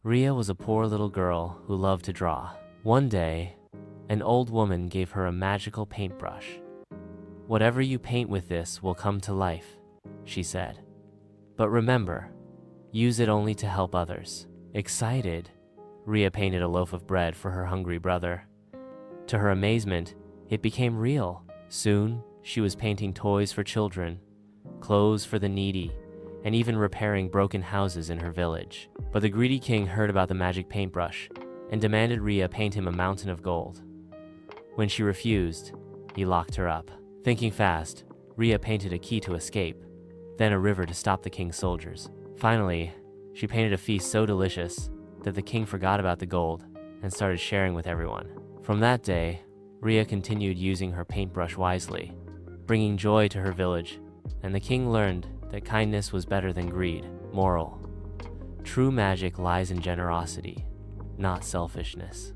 Ria was a poor little girl who loved to draw. One day, an old woman gave her a magical paintbrush. "Whatever you paint with this will come to life," she said. "But remember, use it only to help others." Excited, Ria painted a loaf of bread for her hungry brother. To her amazement, it became real. Soon, she was painting toys for children, clothes for the needy, and even repairing broken houses in her village. But the greedy king heard about the magic paintbrush and demanded Ria paint him a mountain of gold. When she refused, he locked her up. Thinking fast, Ria painted a key to escape, then a river to stop the king's soldiers. Finally, she painted a feast so delicious that the king forgot about the gold and started sharing with everyone. From that day, Ria continued using her paintbrush wisely, bringing joy to her village, and the king learned that kindness was better than greed. Moral: true magic lies in generosity, not selfishness.